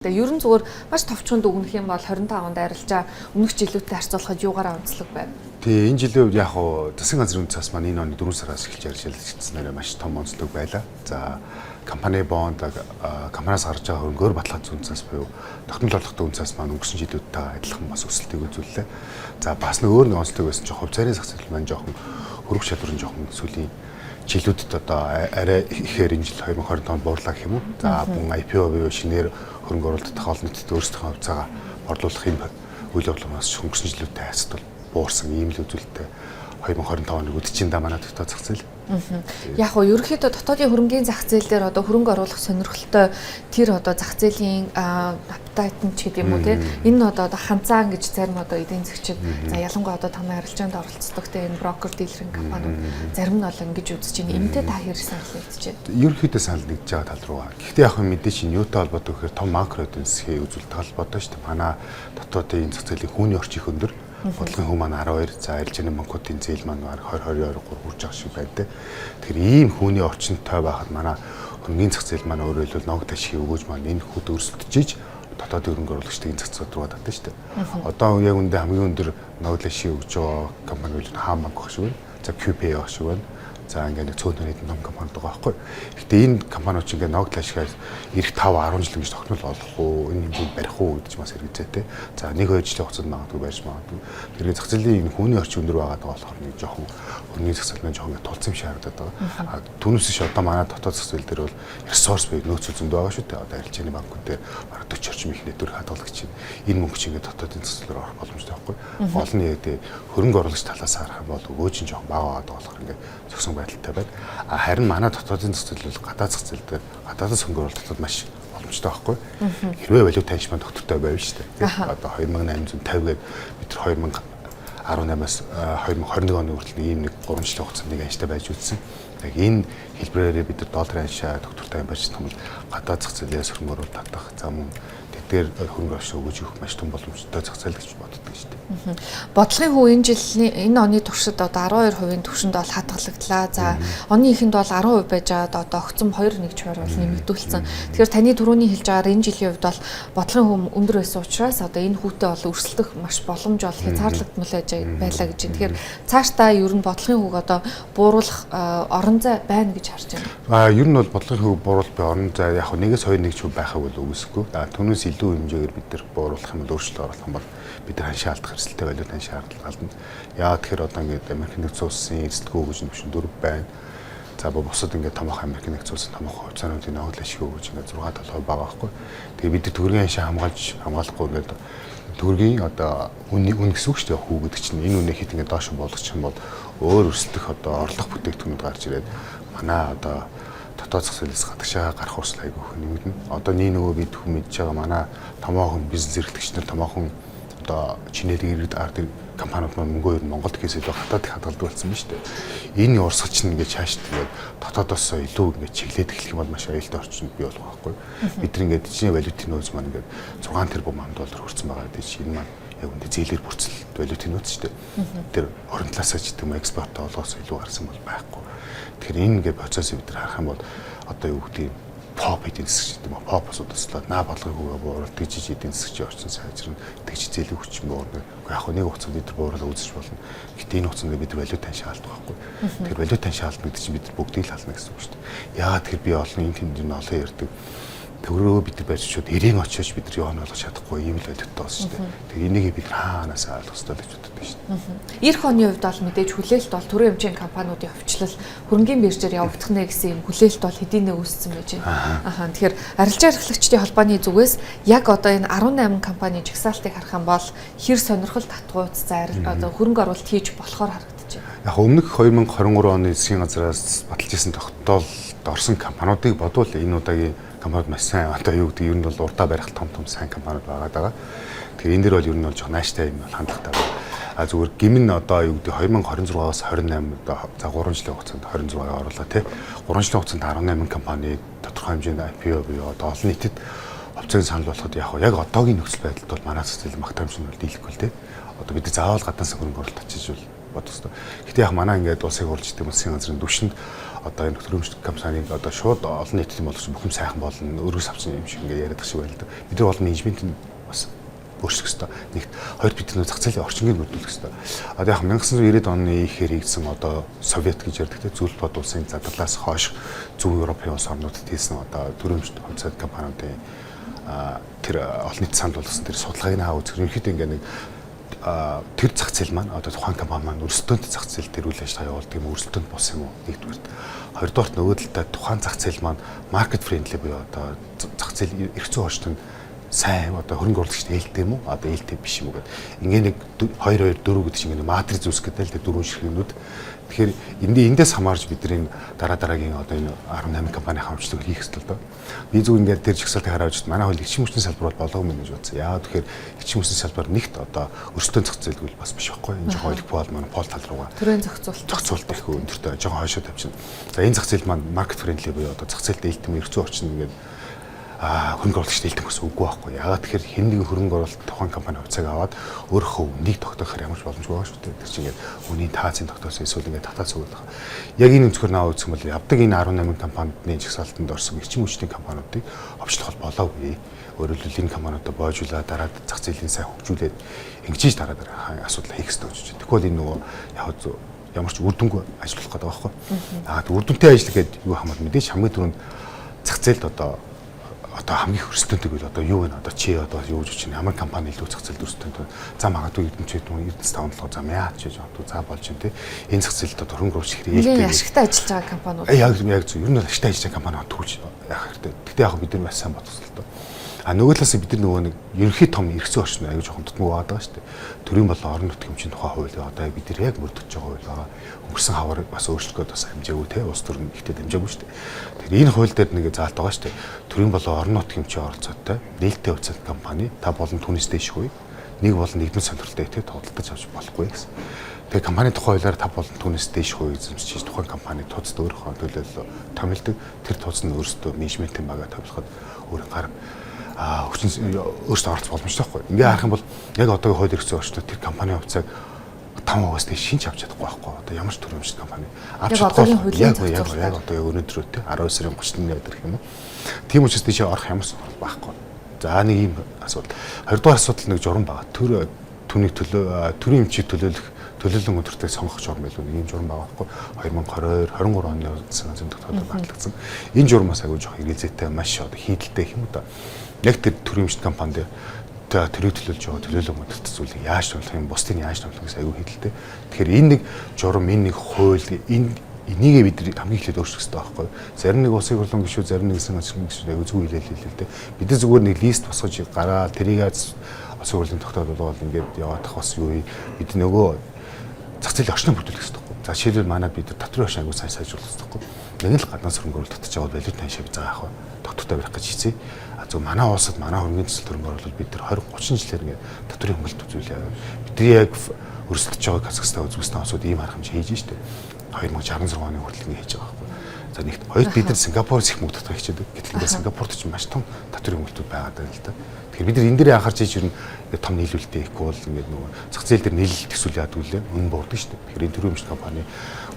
Тэгээ ер нь зүгээр маш товчхонд өгнөх юм бол 25 онд арилжаа өмнөх жилүүтэй харьцуулахад юугаараа онцлог байна? Тэгээ энэ жилийн үед яг хуу засгийн газрын үндэс цаас маань энэ оны 4 сараас эхэлж ажиллажсэн маш том онцлог байлаа. За компани бонд компаниас гарч байгаа хөрөнгөөр баталгаажсан үндэс буюу тогтмол орлоготой үндэс маань өнгөрсөн жилүүдтэй адилхан бас өсөлтийг үзүүллээ. За бас нэг өөр нэг онцлог байсан чинь хувь царийн зах зээл маань жоохон хөрвөх шалгуурын жоохон сүүлийн жилүүдэд одоо арай ихээр энэ жил 2020 онд буурлаа гэх юм уу. За бүн IPO буюу шинээр хөрөнгө оруулалт тохиол нийтэд өөрсдийнхөө хувьцаагаа борлуулах юм үйл явдлаас өнгөрсөн жилүүтэй хайцад буурсан ийм л үзүүлэлттэй 2025 оны үдчинд манай дотоод зах зээл. Яг нь ерөнхийдөө дотоодын хөрөнгөний зах зээл дээр одоо хөрөнгө оруулах сонирхолтой тэр одоо зах зээлийн апдейт нь ч гэдэг юм уу те энэ одоо ханцаан гэж зарим одоо эдийн засгчид за ялангуяа одоо танай арилжаанд оролцдог те энэ брокер дилеринг компаниуд зарим нь бол ингэж үзэж байна. Энэтэй та хэрэг санал нэгдэж байна. Ерөнхийдөө санал нэгдэж байгаа тал руу. Гэхдээ яг нь мэдээж энэ юутай холбоотой гэхээр том макро эдийн засгийн үзүүлэлт холбоотой шүү дээ. Манай дотоодын зах зээлийн хүний орчин их өндөр. Бодлогын хөв маань 12, за арилжааны банкуудын зээл маань 20-23 хүрч байгаа шиг байна те. Тэгэхээр ийм хүний орчинтой байхад манай хөрөнгөний зах зээл маань өөрөөр хэлбэл ногд ашиг өгөөж маань энэ хүд өрсөлдөж дотоодын хөрөнгө оруулагчдын зах зээл рүү татдаг шүү дээ. Одоо яг үндэ хамгийн өндөр ногд ашиг өгж байгаа компани бол Хаан банк баг шиг байна. За QP баг шиг байна. За ингээд нэг цөөнөр хэдэн том компанид байгаа байхгүй. Гэхдээ энэ компаниуд ч ингээд ногд ашигаас эх 5-10 жил гэж тогтмол олох уу, энэ юм барих уу гэдэг ч бас хэрэгцээтэй. За 1-2 жилийн хугацаанд магадгүй байж магадгүй. Тэгэхээр зах зээлийн энэ хүний орчин өндөр байгаа болохоор нэг жоохон хөрөнгөний зах зээл маань жоохон тулцсан шиг харагдаад байгаа. Түүнээс ш одоо манай дотоод зах зээл дээр бол ресурс буюу нөөц зөндөө байгаа шүү дээ. Одоо арилжааны банкуд дээр бараг 40 орчим их нэтвэр хадгалагч чинь энэ мөнгө чинь ингээд дотоодын зах зээлээр орох боломжтой байхгүй. Гол нь яг хөрөнгө оруулагч талаас харах юм бол өгөөж нь жоохон бага байгаа болохоор ингээд зөксөн байдалтай байна. Харин манай дотоодын зах зээл бол гадаад зах зээл дээр гадаадас хөнгө оруулалтад маш боломжтой байхгүй. Хэрвээ валют таньж маань доктортой байв шүү дээ. Одоо 2850 гээд бид 2018-аас 2021 оны хүртэл ийм нэг 3 жилийн хугацаанд нэг анштай байж үзсэн. Яг энэ хэлбэрээр бид нар долларын аншаа доктортой байж том бол гадаад зах зээлээс хөрөнгө оруулалт татах за мөн дээр хөрөнгө оруулалт өгөж өгөх маш том боломжтой зах зээл гэж боддог шүү дээ. Бодлогын хөв энэ жилийн энэ оны туршид одоо 12% түвшинд бол хадгалагдлаа. За оны эхэнд бол 10% байж байгаад одоо огцом 2.1% бол нэмэгдүүлсэн. Тэгэхээр таны түрүүний хэлж байгаагаар энэ жилийн хувьд бол бодлогын хөв өндөр байсан учраас одоо энэ хүүтэй бол өрсөлдөх маш боломж бол хязгаарлагдмал байлаа гэж. Тэгэхээр цаашдаа ер нь бодлогын хөв одоо бууруулах орон зай байна гэж харж байна. Ер нь бол бодлогын хөв бууруулах орон зай яг 1-2 байхаг бол үгүйсэхгүй. Түүнээс илүү хэмжээгээр бид нар бууруулах юм бол өөрчлөлт оруулах юм бол бид нар ханшаа алдах хэрэгсэлтэй валют ханшаа алдна. Яагаад тэгэхээр одоо ингээд Америк нэгдсэн улсын эзэлтгүй өгөөж нь бишэн 4 байна. За бусад ингээд томоохон Америк нэгдсэн улсын томоохон хувьцаануудын ногдол ашиг өгөөж ингээд 6-7% байгаа байхгүй. Тэгээ бид нар төгрөгийн ханшаа хамгаалахгүй ингээд төгрөгийн одоо үн гэсэн үг шүү дээ. Хүү гэдэг чинь энэ үнэ хит ингээд доош болгочих юм бол өөр өрсөлдөх одоо орлого бүтээгдэхүүнүүд гарч ирээд манай одоо дотоод зах зээлээс гадагшаа гарах хүртэл айгүй их нэмэгдэнэ. Одоо нөгөө бид хүн мэдж байгаа манай томоохон бизнес эрхлэгч нар томоохон одоо чинээр иргэд ард компаниуд маань мөнгөө ер нь Монголд хийсэл хатаад их хадгалдаг болсон байна шүү дээ. Энэ урсгалч нь ингээд цааш тэгээд дотоодоос илүү ингээд чиглээд эхлэх юм бол маш аюултай орчинд бий болох байхгүй. Бид нар ингээд чиний валютын нөөц маань ингээд 6 тэрбум доллар хүрсэн байгаа гэдэг чинь энэ маань яг үндэ зээлэр бүрцэл валютын нөөц шүү дээ. Тэр орон талаасаа ч гэдэг юм экспорт олоос илүү гарсан бол байхгүй. Тэгэхээр энэ ингээд процессыг бид нар харах юм бол одоо юу гэдэг юм pop эдийн засаг гэдэг юм уу pop-ос удааслаад наа бодлогын хөвөө бууруулалт гэж эдийн засгийн орчин сайжрна тэгж зээлийн хүчин буурна. Яг нэг хугацаанд бид нар бууруулаа үзэж болно. Гэтэ энэ хугацаанд бид нар валют таньшаа алдах байхгүй. Тэгэхээр валют таньшаа алдна гэдэг чинь бид нар бүгдийг л алдна гэсэн үг шүү дээ. Яагаад тэгэхээр би олон энэ тэмдэгт олон ярьдаг. Төгрөгөө бид нар барьчууд эрээн очиж бид нар явна болгож чадахгүй ийм л валюттай болсон шүү дээ. Тэгэхээр энийг бид нар хаанаас ойлгох ёстой гэж боддог шүү дээ. Эх оны хувьд бол мэдээж хүлээлт бол төрийн хэмжээний компаниудын хөвчлөл хөрөнгөний биржээр явагдах нэ гэсэн юм хүлээлт бол хэдийнэ үүссэн байж байна. Тэгэхээр арилжаа эрхлэгчдийн холбооны зүгээс яг одоо энэ 18 компани жагсаалтыг харах юм бол хэр сонирхол татгууц одоо хөрөнгө оруулалт хийж болохоор харагдаж байна. Яг өмнөх 2023 оны засгийн газраас баталж исэн тогтоолд орсон компаниудыг бодвол энэ удаагийн компаниуд маш сайн одоо юу гэдэг ер нь бол урдаа барих том сайн компаниуд байгаа. Тэгэхээр энэ дэр бол ер нь бол жоо нааштай юм хандлагатай байна. Зүгээр гимн одоо юу гэдэг 2026-аас 28 одоо за 3 жилийн хугацаанд 26-ыг оруулаа тий. 3 жилийн хугацаанд 18 компани тодорхой хэмжээнд IPO буюу одоо олон нийтэд хувьцааг санал болгоход яг одоогийн нөхцөл байдалд бол манай зах зээл магтаамжны бол дийлэхгүй л тий. Одоо бид заавал гадаадас хөрөнгө оруулалт очиж бол бодох хэрэгтэй. Гэтэ яг манай ингээд улсыг хурлж гэдэг улсын газрын түвшинд одоо энэ төрөмжлөх компаниг одоо шууд олон нийтэд болгож бүх юм сайхан болно, өргөс авсан юм шиг ингээд яриад шиг байна л да. Бид нар бол менежмент нь бас өөрчлөх хэрэгтэй. Нэгт хоёр бид нар зах зээлийн орчиныг бүрдүүлэх хэрэгтэй. Одоо яг 1990 оны ихээр хийгдсэн одоо Совет гэж ярьдаг зүйл бод улсын задлаас хойш Зөв Европын улс орнуудад хийсэн одоо төрөмжлөх хувьцаат компаниудын тэр олон нийт санд болгосон тэр судалгааг хаа үзэх ерөнхийдөө ингээд нэг тэр зах зээл маань одоо тухайн компани маань өрсөлдөөнд зах зээл дээр үйл ажиллагаа явуулдаг юм өрсөлдөөнд бос юм уу нэгдүгээрт хоёрдугаарт нөгөө талдаа тухайн зах зээл маань маркет френдли буюу одоо зах зээл эрх зүйн орчинд сайн одоо хөрөнгө оруулагчд ээлтэй юм уу одоо ээлтэй биш юм уу гэдэг ингээ нэг 2 2 4 гэдэг чинь ингээ матриц үүсгэх гэдэг л тэр дөрвөн ширхэгнүүд тэгэхээр эндээс хамаарж бидний дараагийн одоо энэ 18 компани хамтлагыг хийх хэрэгтэй л доо. Би зөв ингээд тэр жигсаалтыг хараад үзтээ манай хөл эрчим хүчний салбар бол болоогүй юм гэж бодсон. Яагаад тэгэхээр эрчим хүчний салбар нэгт одоо өрсөлдөөн зах зээлгүй бас биш байхгүй. Энэ жоохон олигпол монопол тал руугаа төрийн зохицуулт их өндөртэй жоохон хойшоо тавьчихна. За энэ зах зээл маань маркет френдли буюу одоо зах зээлд ээлтэн эрх зүйн орчин ингээд хөрөнгө оруулагчд ээлтэн гэсэн үгүй байхгүй. Яагаад тэгэхээр хэн нэгэн хөрөнгө оруулалт тухайн компани хувьцааг аваад өөрийнхөө үнийг тогтоохоор ямар ч боломжгүй байгаа шүү дээ. Тэр чинь ингээд үнийн таацын тогтоосон эсвэл ингээд татаад суугаад байгаа. Яг энэ өнцгөр наваа үзэх юм бол явдаг энэ 18 компанидны жигсаалтанд орсон эрчим хүчний компаниудыг овчлох болоогүй. Өөрөөр хэлбэл энэ компаниудаа боожуулаад дараад зах зээлийн сайн хөгжүүлээд ингэж дараа асуудал хийх хэрэгтэй гэж байна. Тэгвэл энэ нөгөө яг ямар ч үр дүнгүй ажиллах гэдэг байгаа байхгүй. Үр дүнтэй ажил гэдэг юу хамаар мэдээж хамгийн түрүүнд зах зээлд одоо хамгийн хөрстөнтэй бол одоо юу вэ? Одоо чи одоо юу гэж чинь ямар компани илүү зах зээлд өрсөлдөнтэй. За магадгүй эдэмчээд Эрдэнэс 5-7 за яа ч гэж одоо за болж байна те. Энэ зах зээлд одоо хөрөнгө оруулагч хэрэгтэй. Ашигтай ажиллаж байгаа компаниуд. Яг зөв. Ер нь ашигтай ажиллаж байгаа компаниуд түүж яах хэрэгтэй. Гэтэ яг бид нар бас сайн бодох хэрэгтэй. Нөгөө талаас бид нар нөгөө нэг ерөнхий том эрх зүйн орчин аягүй жоохон дутмаг байгаа шүү дээ. Төрийн болон орон нутгийн хэмжээний тухай хууль одоо бид нар яг мөрдөж байгаа хууль байгаа. Өнгөрсөн хавар бас өөрчлөлтөд бас хэмжээгүй те улс төр нь ихтэй дамжаагүй шүү дээ. Тэгэхээр энэ хууль дээр нэг заалт байгаа шүү дээ. Төрийн болон орон нутгийн хэмжээ оролцоотой нээлттэй хувьцаат компани та болон түүнээс дэшгүй нэг болон нэгдмэл сонирхолтой те тодтолдож авч болохгүй гэсэн. Тэгээ компани тухай хуулиар та болон түүнээс дэшгүй эзэмшиж тухайн компани тооцоод өөрийнхөө төлөөлөл томилдог. Тэр тооцоо нь өөрсдөө менежментийн багаа томилоход өөрийн гар хүчин өөрсдөө оролцох боломжтой байхгүй. Ингээ харах юм бол яг одоогийн хууль эрх зүйн орчнод тэр компани хувьцааг 5%-аас дээш шинж авч чадахгүй байхгүй. Одоо ямар ч төрөмжтэй компани авч чадахгүй. Яг одоо өнөөдөр те 19 сарын 31-нд гэх юм уу. Тийм учраас тийш орох ямар ч байхгүй. За нэг юм асуудал. Хоёрдугаар асуудал нэг журам байгаа. Түүний төрийн эмчийг төлөөлөн өдөртөө сонгох журам байлгүй нэг юм журам байгаа байхгүй. 2022 23 оны зэн тогтоодод батлагдсан. Энэ журмаас аягүй жоох хэрэгцээтэй маш одоо хийдэлтэй юм уу да. Яг тэр төрийн эмчт компанид төрийг төлөөлж байгаа төлөөлөл мөдөлт зүйлийг яаж томлох юм, бусдыг яаж томлох гэсэн аягүй хийдэлтэй. Тэгэхээр энэ нэг журам, энэ нэг хууль, энийгээ бид хамгийн эхлээд өөрчлөх хэрэгтэй байхгүй. Зарим нэг улсын хурлын гишүүд, зарим нэг засгийн гишүүд аягүй зүг хэлээ л дээ. Бид нар зүгээр нэг лист босгож гараад тэрийг улсын хурлын тогтоодод бол ингээд яваадах бас юу вэ? Бид нөгөө зах зээлийн орчныг бүрдүүлэх хэрэгтэй байхгүй. За жишээлбэл манайд бид татврын орчин аягүй сайн сайжруулах хэрэгтэй байхгүй. Нэг л гаднаас хөрөнгө оруулалт татчих жагаад валют таньшаа biz байгаа ах. Тогтвортой барих гэж хийцээ. Зөв манай улсад манай хөрөнгөний төсөл хөрөнгө оруулалт бид нар 20 30 жилээр ингээд татврын хөнгөлөлт үзүүлээ. Бидний яг өрсөлдөж байгаа Казахстан, Үзбекистан улсууд ийм арга хэмжээ хийж штэ. 2016 оны хүртэл ингэ хийж байгаа байхгүй. За нэгт хоёрт бид нар Сингапуроос их мөнгө татвар хийчихэд гэтэл ингээд Сингапурт ч маш том татврын хөнгөлтүүд байгаа даа л да. Тэгэхээр бид нар энэ дээр анхаарч ийж юу нэг том нийлүүлэлтээ хийхгүй бол ингээд нөгөө зах зээл дээр нийлэлт төсөл яадаг үлээ үнэ буурдаг штэ. Тэгэхээр энэ төрлийн компани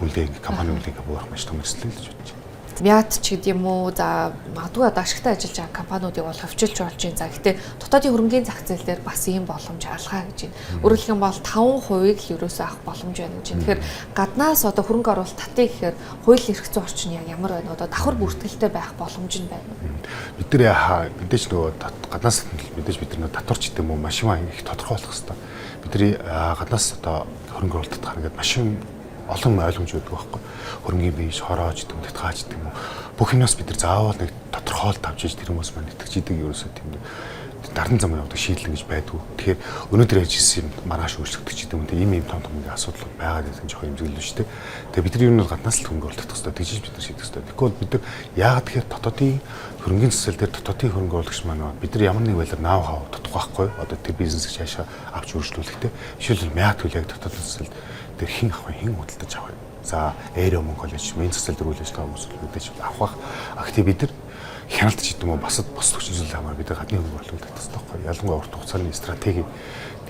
үнэлгээ компани үнэлгээ буурах маш том эрсдэл л гэж бодож байна. Мят ч гэдэм үү за магадгүй одоо ашигтай ажиллаж байгаа компаниудыг бол хөвчилж болж байна. За гэхдээ дотоодын хөрөнгөний зах зээл дээр бас ийм боломж алгаа гэж байна. Өөрөөр хэлбэл бол 5% л ерөөсөө авах боломж байна гэж байна. Тэгэхээр гаднаас одоо хөрөнгө оруулалт татъя гэхээр хууль эрх зүйн орчин яг ямар байна? Одоо давхар бүртгэлтэй байх боломж нь байна уу? Бид нар мэдээж нөгөө гаднаас мэдээж бид нар татварч гэдэг юм уу машин их тодорхойлох хэрэгтэй. Бидний гаднаас одоо хөрөнгө оруулалт татах ингээд машин олон ойлгомж өгдөг байхгүй. Хөрөнгөний бие шороож гэдэг, татгааж гэдэг юм уу. Бүх юмнаас бид нар заавал нэг тодорхойлт авч иж тэр хүмүүс маань итгэж идэг ерөөсөө тийм дардан зам явдаг шийдлэн гэж байдгүй. Тэгэхээр өнөөдөр яаж хийсэн юм маргааш өөрчлөгдөж идэв юм. Ийм том ингээ асуудал байгаад байсан жоохон хэмжэглэл шүү дээ. Тэгээ бид нар юу нэг гаднаас л хөрөнгө оруулалт татах хэрэгтэй. Тэгжиж бид нар шийдэх хэрэгтэй. Тэгэхгүй бид нар яагаад тэгэхээр дотоодын хөрөнгөний засал дээр дотоодын хөрөнгө оруулагч маань бид нар ямар нэг байдлаар наав хав тотох байхгүй. Одоо тэр бизнесийг цаашаа авч өргөжлүүлэхтэй. Жишээлбэл мят үл яг дотоодын засал дээр хэн авах хэн худалдаж авах. За Эйро Монгол коллеж мен засал дээр үйл ажиллагаа хүмүүст авах. Актив бид нар хяналтч гэдэг юм уу бас хүчин зүйлээ хамаар бид гадны хөрөнгө оруулалт татах хэрэгтэй. Ялангуяа урт хугацааны стратеги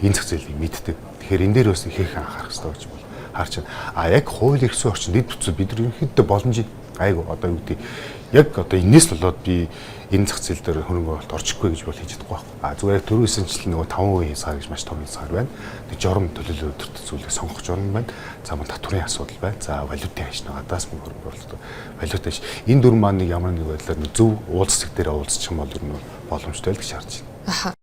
энэ зах зээлийг мэддэг. Тэгэхээр энэ дээр бас их анхаарах хэрэгтэй гэж бол харж байна. А яг хууль эрх зүйн орчин дэд бүтцүүд бид нар ерөнхийдөө боломжийг айгу одоо юу гэдэг яг одоо энэс л болоод би энэ зах зээл дээр хөрөнгө оруулалт орчихгүй гэж бол хийж чадахгүй байхгүй. А зүгээр яг түрүү хэлсэнчлэн нөгөө 5% хязгаар гэж маш том хязгаар байна. Тэг журам төлөөлөл өдөрт зүйлийг сонгох журам байна. За мөн татврын асуудал байна. За валютын хашны гадаас мөнгө хөрөнгө оруулалт валют хаш. Энэ дөрвөн маань нэг ямар нэг байдлаар зөв уулздаг дээр уулзчих юм бол ер нь боломжтой л гэж харж байна. Аха.